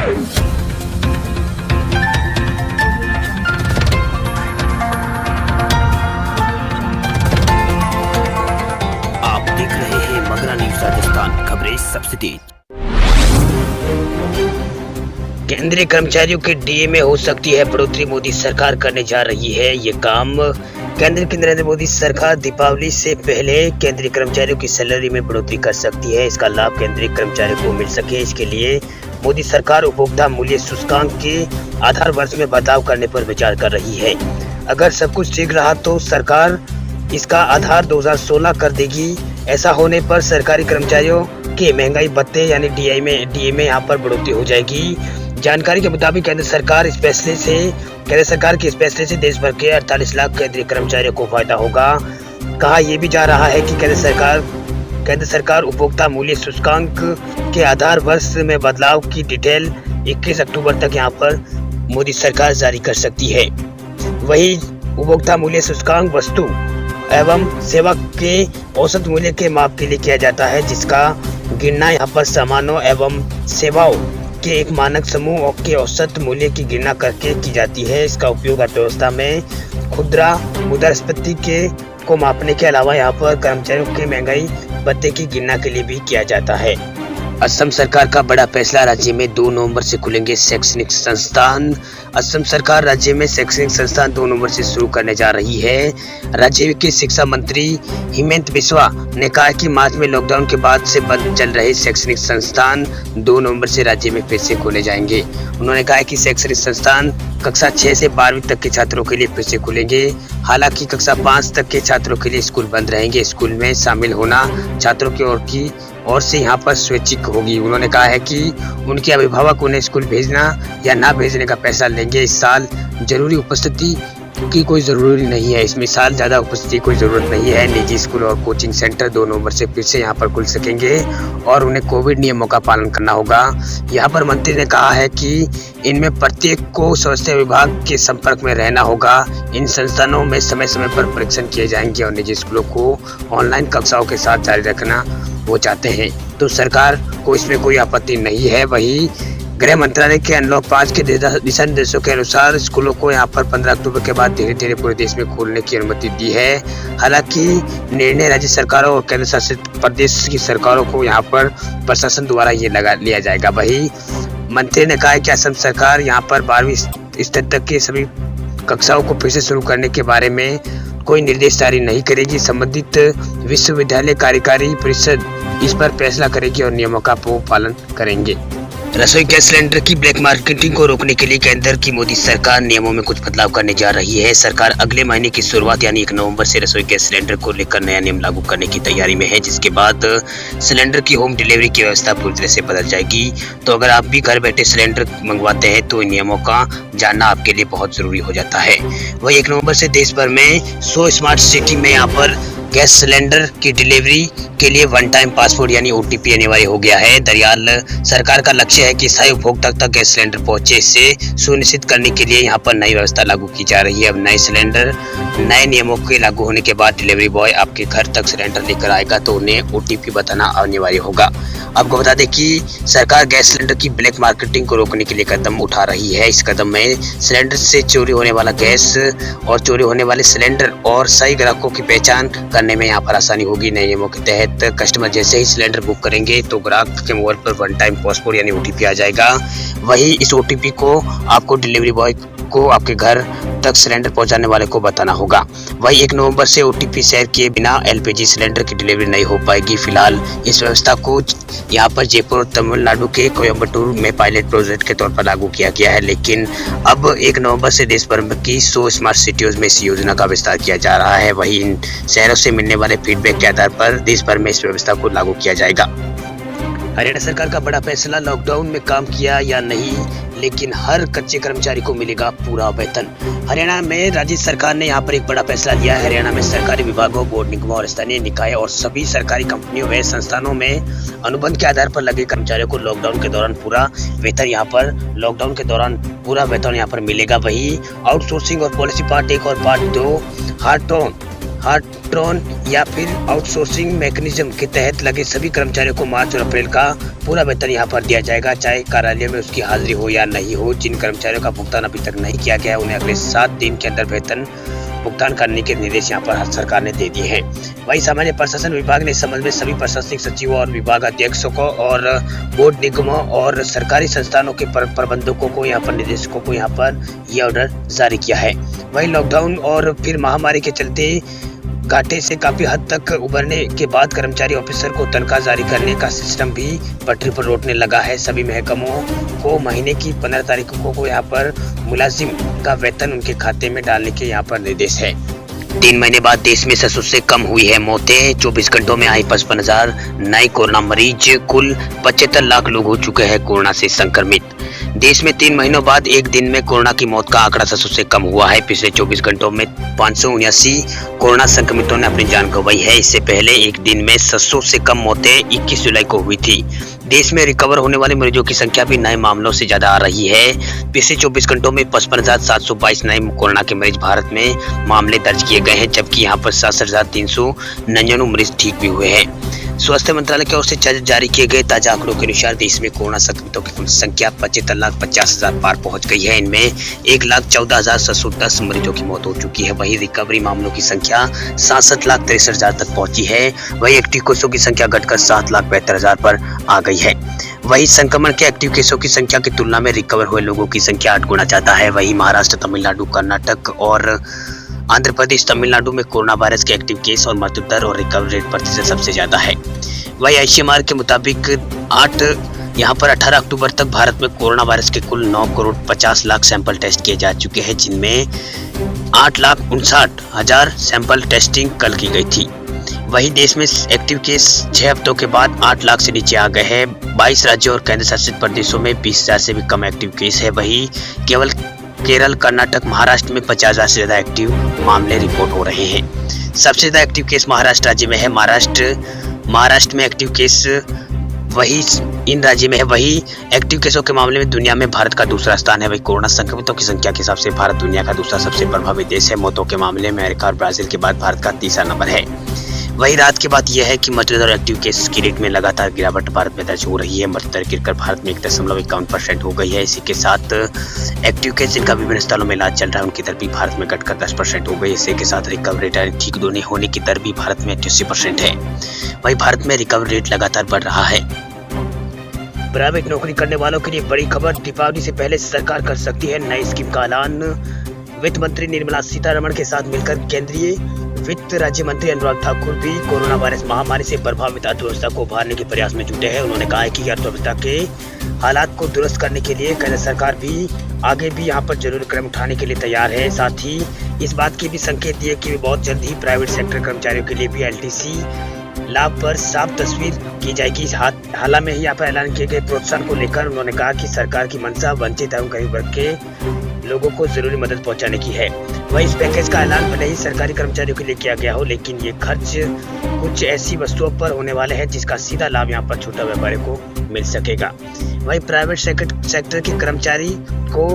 आप देख रहे हैं मगरा न्यूज राजस्थान, खबरें सबसे तेज। केंद्रीय कर्मचारियों के डीए में हो सकती है बढ़ोतरी, मोदी सरकार करने जा रही है ये काम। केंद्र की नरेंद्र मोदी सरकार दीपावली से पहले केंद्रीय कर्मचारियों की सैलरी में बढ़ोतरी कर सकती है। इसका लाभ केंद्रीय कर्मचारियों को मिल सके, इसके लिए मोदी सरकार उपभोक्ता मूल्य सूचकांक के आधार वर्ष में बदलाव करने पर विचार कर रही है। अगर सब कुछ ठीक रहा तो सरकार इसका आधार 2016 कर देगी। ऐसा होने पर सरकारी कर्मचारियों के महंगाई भत्ते यानी डीए में यहाँ पर बढ़ोतरी हो जाएगी। जानकारी के मुताबिक केंद्र सरकार के इस फैसले से देश भर के 48 लाख केंद्रीय कर्मचारियों को फायदा होगा। कहा यह भी जा रहा है कि केंद्र सरकार उपभोक्ता मूल्य सूचकांक के आधार वर्ष में बदलाव की डिटेल 21 अक्टूबर तक यहाँ पर मोदी सरकार जारी कर सकती है। वही उपभोक्ता मूल्य सूचकांक वस्तु एवं सेवा के औसत मूल्य के माप के लिए किया जाता है, जिसका गिनना यहाँ पर सामानों एवं सेवाओं के एक मानक समूह के औसत मूल्य की गणना करके की जाती है। इसका उपयोग अर्थव्यवस्था में खुदरा मुद्रास्फीति को मापने के अलावा यहाँ पर कर्मचारियों के महंगाई भत्ते की गणना के लिए भी किया जाता है। असम सरकार का बड़ा फैसला, राज्य में 2 नवंबर से खुलेंगे शैक्षणिक संस्थान। असम सरकार राज्य में शैक्षणिक संस्थान 2 नवंबर से शुरू करने जा रही है। राज्य के शिक्षा मंत्री हिमंत बिस्वा ने कहा कि मार्च में लॉकडाउन के बाद से बंद चल रहे शैक्षणिक संस्थान 2 नवंबर से राज्य में फिर से खोले जाएंगे। उन्होंने कहा कि शैक्षणिक संस्थान कक्षा 6 से 12वीं तक के छात्रों के लिए फिर से खुलेंगे। हालांकि कक्षा 5 तक के छात्रों के लिए स्कूल बंद रहेंगे। स्कूल में शामिल होना छात्रों की ओर से यहाँ पर स्वैच्छिक होगी। उन्होंने कहा है कि उनके अभिभावक उन्हें स्कूल भेजना या ना भेजने का फैसला लेंगे। इस साल जरूरी उपस्थिति की कोई जरूरी नहीं है। इसमें साल ज्यादा उपस्थिति की कोई जरूरत नहीं है। निजी स्कूल और कोचिंग सेंटर 2 नवंबर से फिर से यहाँ पर खुल सकेंगे और उन्हें कोविड नियमों का पालन करना होगा। यहाँ पर मंत्री ने कहा है कि इनमें प्रत्येक को स्वास्थ्य विभाग के संपर्क में रहना होगा। इन संस्थानों में समय समय पर परीक्षण किए जाएंगे और निजी स्कूलों को ऑनलाइन कक्षाओं के साथ जारी रखना वो चाहते हैं तो सरकार को इसमें कोई आपत्ति नहीं है। वही गृह मंत्रालय के अनलॉक 5 के दिशा निर्देशों के अनुसार स्कूलों को यहाँ पर 15 अक्टूबर के बाद धीरे धीरे पूरे देश में खोलने की अनुमति दी है। हालांकि निर्णय राज्य सरकारों और केंद्र शासित प्रदेश की सरकारों को यहाँ पर प्रशासन द्वारा ये लिया जाएगा। वही मंत्री ने कहा कि असम सरकार यहाँ पर 12वीं स्तर तक के सभी कक्षाओं को फिर से शुरू करने के बारे में कोई निर्देश जारी नहीं करेगी। संबंधित विश्वविद्यालय कार्यकारी परिषद इस पर फैसला करेगी और नियमों का पालन करेंगे। रसोई गैस सिलेंडर की ब्लैक मार्केटिंग को रोकने के लिए केंद्र की मोदी सरकार नियमों में कुछ बदलाव करने जा रही है। सरकार अगले महीने की शुरुआत यानी 1 नवंबर से रसोई गैस सिलेंडर को लेकर नया नियम लागू करने की तैयारी में है, जिसके बाद सिलेंडर की होम डिलीवरी की व्यवस्था पूरी तरह से बदल जाएगी। तो अगर आप भी घर बैठे सिलेंडर मंगवाते हैं तो इन नियमों का जानना आपके लिए बहुत जरूरी हो जाता है। वही 1 नवंबर से देश भर में 100 स्मार्ट सिटी में यहाँ पर गैस सिलेंडर की डिलीवरी के लिए वन टाइम पासवर्ड यानी OTP अनिवार्य हो गया है। दरअसल सरकार का लक्ष्य है कि स्थायी उपभोक्ता तक गैस सिलेंडर पहुंचे। इसे सुनिश्चित करने के लिए यहाँ पर नई व्यवस्था लागू की जा रही है। अब नए सिलेंडर नए नियमों के लागू होने के बाद डिलीवरी बॉय आपके घर तक सिलेंडर लेकर आएगा तो उन्हें OTP बताना अनिवार्य होगा। आपको बता दें कि सरकार गैस सिलेंडर की ब्लैक मार्केटिंग को रोकने के लिए कदम उठा रही है। इस कदम में सिलेंडर से चोरी होने वाला गैस और चोरी होने वाले सिलेंडर और सही ग्राहकों की पहचान करने में यहाँ पर आसानी होगी। नए नियमों के तहत कस्टमर जैसे ही सिलेंडर बुक करेंगे तो ग्राहक के मोबाइल पर वन टाइम पासवर्ड यानी OTP आ जाएगा। वही इस OTP को आपको डिलीवरी बॉय को आपके घर तक सिलेंडर पहुंचाने वाले को बताना होगा। वही 1 नवंबर से OTP शेयर किए बिना LPG सिलेंडर की डिलीवरी नहीं हो पाएगी। फिलहाल इस व्यवस्था को यहाँ पर जयपुर और तमिलनाडु के कोयम्बटूर में पायलट प्रोजेक्ट के तौर पर लागू किया गया है, लेकिन अब 1 नवंबर से देश भर की 100 स्मार्ट सिटीज में इस योजना का विस्तार किया जा रहा है। वही इन शहरों से मिलने वाले फीडबैक के आधार पर देश भर में इस व्यवस्था को लागू किया जाएगा। हरियाणा सरकार का बड़ा फैसला, लॉकडाउन में काम किया या नहीं लेकिन हर कच्चे कर्मचारी को मिलेगा पूरा वेतन। हरियाणा में राज्य सरकार ने यहाँ पर एक बड़ा फैसला लिया है। हरियाणा में सरकारी विभागों, बोर्ड निगमों और स्थानीय निकाय और सभी सरकारी कंपनियों व संस्थानों में अनुबंध के आधार पर लगे कर्मचारियों को लॉकडाउन के दौरान पूरा वेतन यहाँ पर मिलेगा। वही आउटसोर्सिंग और पॉलिसी पार्ट 1 और पार्ट 2 हार्ट्रॉन या फिर आउटसोर्सिंग मैकेनिज्म के तहत लगे सभी कर्मचारियों को मार्च और अप्रैल का पूरा वेतन यहाँ पर दिया जाएगा, चाहे कार्यालय में उसकी हाजिरी हो या नहीं हो। जिन कर्मचारियों का भुगतान अभी तक नहीं किया गया उन्हें अगले 7 दिन के अंदर वेतन भुगतान करने के निर्देश यहाँ पर सरकार ने दे दिए हैं। वहीं सामान्य प्रशासन विभाग ने इस संबंध में सभी प्रशासनिक सचिवों और विभाग अध्यक्षों को और बोर्ड निगमों और सरकारी संस्थानों के प्रबंधकों को यहाँ पर निर्देशकों को यहाँ पर यह ऑर्डर जारी किया है। वहीं लॉकडाउन और फिर महामारी के चलते घाटे से काफी हद तक उबरने के बाद कर्मचारी ऑफिसर को तनख्वाह जारी करने का सिस्टम भी पटरी पर लौटने लगा है। सभी महकमों को महीने की 15 तारीखों को यहाँ पर मुलाजिम का वेतन उनके खाते में डालने के यहाँ पर निर्देश है। 3 महीने बाद देश में 700 से कम हुई है मौतें। 24 घंटों में आई 55,000 नए कोरोना मरीज। कुल 75 लाख लोग हो चुके हैं कोरोना से संक्रमित। देश में 3 महीनों बाद एक दिन में कोरोना की मौत का आंकड़ा 700 से कम हुआ है। पिछले 24 घंटों में 579 कोरोना संक्रमितों ने अपनी जान गंवाई है। इससे पहले एक दिन में 700 से कम मौतें 21 जुलाई को हुई थी। देश में रिकवर होने वाले मरीजों की संख्या भी नए मामलों से ज्यादा आ रही है। पिछले 24 घंटों में 55,722 नए कोरोना के मरीज भारत में मामले दर्ज किए गए हैं, जबकि यहाँ पर 67,399 मरीज ठीक भी हुए हैं। स्वास्थ्य मंत्रालय की ओर से जारी किए गए ताजा आंकड़ों के अनुसार देश में कोरोना संक्रमितों की कुल संख्या 75,50,000 पार पहुंच गई है। इनमें 1,14,710 मरीजों की मौत हो चुकी है। वहीं रिकवरी मामलों की संख्या 67,63,000 तक पहुंची है। वहीं एक्टिव केसों की संख्या घटकर 7,72,000 पर आ गई है। वहीं संक्रमण के एक्टिव केसों की संख्या की तुलना में रिकवर हुए लोगों की संख्या 8 गुना ज्यादा है। वहीं महाराष्ट्र, तमिलनाडु, कर्नाटक और आंध्र प्रदेश, तमिलनाडु में कोरोना वायरस के एक्टिव केस और मृत्यु दर और रिकवरी रेट प्रतिशत सबसे ज्यादा है। वहीं ICMR के मुताबिक 18 अक्टूबर तक भारत में कोरोना वायरस के कुल 9,50,00,000 सैंपल टेस्ट किए जा चुके हैं, जिनमें 8,59,000 सैंपल टेस्टिंग कल की गई थी। वहीं देश में एक्टिव केस 6 हफ्तों के बाद 8 लाख से नीचे आ गए हैं। 22 राज्यों और केंद्र शासित प्रदेशों में 20,000 से भी कम एक्टिव केस है। वहीं केवल केरल, कर्नाटक, महाराष्ट्र में 50,000 से ज्यादा एक्टिव मामले रिपोर्ट हो रहे हैं। सबसे ज्यादा एक्टिव केस महाराष्ट्र राज्य में है। महाराष्ट्र में एक्टिव केस इन राज्य में है। वही एक्टिव केसों के मामले में दुनिया में भारत का दूसरा स्थान है। वही कोरोना संक्रमितों की संख्या के हिसाब से भारत दुनिया का दूसरा सबसे प्रभावित देश है। मौतों के मामले में अमेरिका और ब्राजील के बाद भारत का तीसरा नंबर है। वही रात की बात यह है कि मृत्यु दर और एक्टिव केस की रेट में लगातार गिरावट भारत में दर्ज हो रही है। मृत्यु दर गिरकर भारत में 1.51% हो गई है। इसी के साथ एक्टिव केस जिनका विभिन्न अस्पतालों में इलाज चल रहा है उनकी दर भी भारत में घटकर 10% हो गई। इसी के साथ रिकवरी रेट ठीक होने की दर भी भारत में 88% है। वही भारत में रिकवरी रेट लगातार बढ़ रहा है। प्राइवेट नौकरी करने वालों के लिए बड़ी खबर। दीपावली से पहले सरकार कर सकती है नई स्कीम का ऐलान। वित्त मंत्री निर्मला सीतारमण के साथ मिलकर केंद्रीय वित्त राज्य मंत्री अनुराग ठाकुर भी कोरोना वायरस महामारी से प्रभावित अर्थव्यवस्था को उभारने के प्रयास में जुटे हैं। उन्होंने कहा है कि अर्थव्यवस्था के हालात को दुरुस्त करने के लिए केंद्र सरकार भी आगे भी यहाँ पर जरूरी कदम उठाने के लिए तैयार है। साथ ही इस बात की भी संकेत दिए कि बहुत जल्द ही प्राइवेट सेक्टर कर्मचारियों के लिए भी LTC लाभ पर साफ तस्वीर की जाएगी। हाल में ही यहाँ पर ऐलान किए गए प्रोत्साहन को लेकर उन्होंने कहा कि सरकार की मंशा वंचित एवं गरीब वर्ग के लोगों को जरूरी मदद पहुंचाने की है। वहीं इस पैकेज का ऐलान भले ही सरकारी कर्मचारियों के लिए किया गया हो, लेकिन ये खर्च कुछ ऐसी वस्तुओं पर होने वाले हैं जिसका सीधा लाभ यहाँ पर छोटा व्यापारी को मिल सकेगा। वहीं प्राइवेट सेक्टर के कर्मचारी को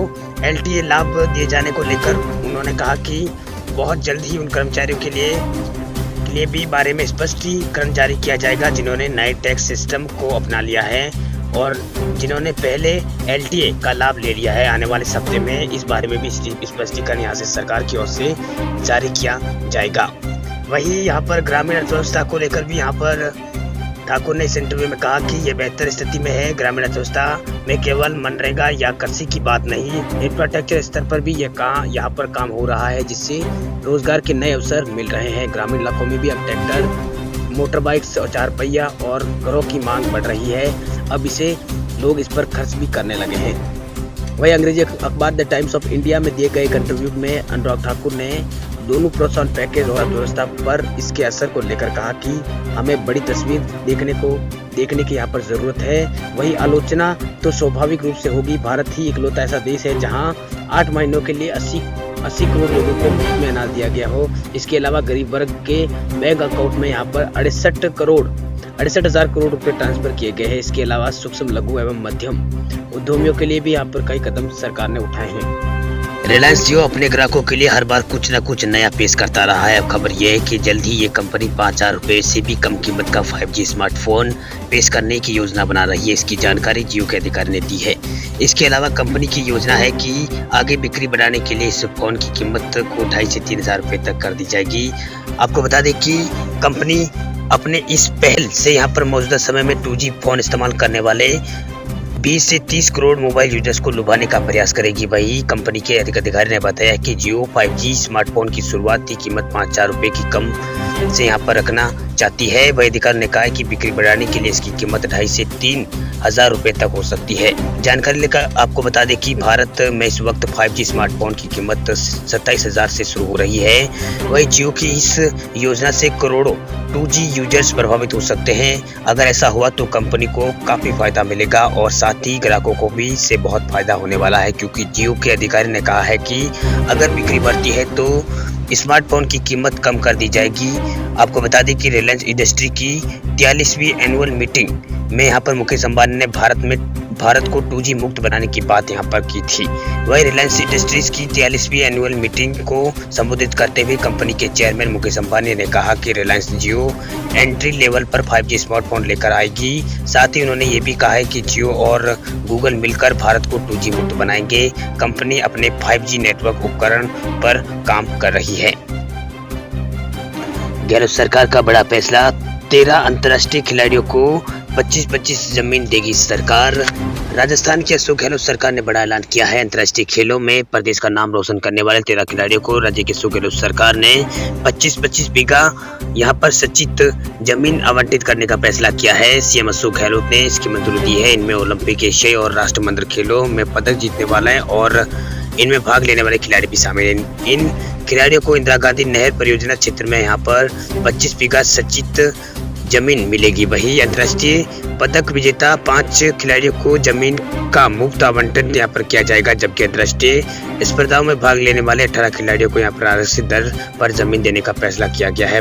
LTA लाभ दिए जाने को लेकर उन्होंने कहा कि बहुत जल्द ही उन कर्मचारियों के लिए भी बारे में स्पष्टीकरण जारी किया जाएगा जिन्होंने नए टैक्स सिस्टम को अपना लिया है और जिन्होंने पहले LTA का लाभ ले लिया है। आने वाले हफ्ते में इस बारे में भी स्पष्टीकरण यहाँ से सरकार की ओर से जारी किया जाएगा। वहीं यहाँ पर ग्रामीण अर्थव्यवस्था को लेकर भी यहाँ पर ठाकुर ने इस इंटरव्यू में कहा कि ये बेहतर स्थिति में है। ग्रामीण अर्थव्यवस्था में केवल मनरेगा या कृषि की बात नहीं, इंफ्रास्ट्रक्चर स्तर पर भी यहाँ पर काम हो रहा है, जिससे रोजगार के नए अवसर मिल रहे हैं। ग्रामीण इलाकों में भी अब ट्रैक्टर, मोटर बाइक्स और 4 पहिया और घरों की मांग बढ़ रही है। अब इसे लोग इस पर खर्च भी करने लगे हैं। वहीं अंग्रेजी अखबार द टाइम्स ऑफ इंडिया में दिए गए एक इंटरव्यू में अनुराग ठाकुर ने दोनों प्रोत्साहन पैकेज और अर्थव्यवस्था पर इसके असर को लेकर कहा कि हमें बड़ी तस्वीर देखने की यहाँ पर जरूरत है। वही आलोचना तो स्वाभाविक रूप से होगी। भारत ही इकलौता ऐसा देश है जहाँ 8 महीनों के लिए 80 करोड़ लोगों को मुफ्त में अनाज दिया गया हो। इसके अलावा गरीब वर्ग के बैंक अकाउंट में यहाँ पर 68,000 करोड़ रुपए ट्रांसफर किए गए हैं। इसके अलावा सूक्ष्म, लघु एवं मध्यम उद्यमियों के लिए भी यहाँ पर कई कदम सरकार ने उठाए हैं। रिलायंस जियो अपने ग्राहकों के लिए हर बार कुछ न कुछ नया पेश करता रहा है। अब खबर यह है कि जल्द ही ये कंपनी 5,000 रुपये से भी कम कीमत का 5G स्मार्टफोन पेश करने की योजना बना रही है। इसकी जानकारी जियो के अधिकारी ने दी है। इसके अलावा कंपनी की योजना है कि आगे बिक्री बढ़ाने के लिए इस फोन की कीमत को 2,500 से 3,000 रुपये तक कर दी जाएगी। आपको बता दें कि कंपनी अपने इस पहल से यहाँ पर मौजूदा समय में 2G फोन इस्तेमाल करने वाले 20 से 30 करोड़ मोबाइल यूजर्स को लुभाने का प्रयास करेगी। वही कंपनी के अधिकारी ने बताया कि जियो 5G स्मार्टफोन की शुरुआती कीमत 5,000 रुपये की कम से यहाँ पर रखना चाहती है। वही अधिकारी ने कहा है कि बिक्री बढ़ाने के लिए इसकी कीमत 2,500 से 3,000 रुपये तक हो सकती है। जानकारी लेकर आपको बता दें कि भारत में इस वक्त 5G स्मार्टफोन की कीमत 27,000 से शुरू हो रही है। वही जियो की इस योजना से करोड़ों 2G यूजर्स प्रभावित हो सकते हैं। अगर ऐसा हुआ तो कंपनी को काफ़ी फायदा मिलेगा और साथ ही ग्राहकों को भी इससे बहुत फायदा होने वाला है, क्योंकि जियो के अधिकारी ने कहा है कि अगर बिक्री बढ़ती है तो स्मार्टफोन की कीमत कम कर दी जाएगी। आपको बता दें कि रिलायंस इंडस्ट्री की 43वीं एनुअल मीटिंग में यहाँ पर मुकेश अंबानी ने भारत को 2G मुक्त बनाने की बात यहाँ पर की थी। वही रिलायंस इंडस्ट्रीज की 43वीं एनुअल मीटिंग को संबोधित करते हुए कंपनी के चेयरमैन मुकेश अंबानी ने कहा कि रिलायंस जियो एंट्री लेवल पर 5G स्मार्टफोन लेकर आएगी। साथ ही उन्होंने ये भी कहा है कि जियो और गूगल मिलकर भारत को 2G मुक्त बनाएंगे। कंपनी अपने 5G नेटवर्क उपकरण पर काम कर रही है। गहलोत सरकार का बड़ा फैसला, 13 अंतर्राष्ट्रीय खिलाड़ियों को 25-25 जमीन देगी सरकार। राजस्थान की अशोक गहलोत सरकार ने बड़ा ऐलान किया है। अंतर्राष्ट्रीय खेलों में प्रदेश का नाम रोशन करने वाले 13 खिलाड़ियों को राज्य की अशोक गहलोत सरकार ने 25-25 बीघा यहां पर सचित जमीन आवंटित करने का फैसला किया है। सीएम अशोक गहलोत ने इसकी मंजूरी दी है। इनमें ओलंपिक, एशियाई और राष्ट्रमंडल खेलों में पदक जीतने वाले और इनमें भाग लेने वाले खिलाड़ी भी शामिल हैं। इन खिलाड़ियों को इंदिरा गांधी नहर परियोजना क्षेत्र में यहाँ पर 25 बीघा सचित जमीन मिलेगी। वही अंतर्राष्ट्रीय पदक विजेता 5 खिलाड़ियों को जमीन का मुफ्त आवंटन यहाँ पर किया जाएगा, जबकि अंतर्राष्ट्रीय स्पर्धाओं में भाग लेने वाले 18 खिलाड़ियों को यहाँ पर आरक्षित दर पर जमीन देने का फैसला किया गया है।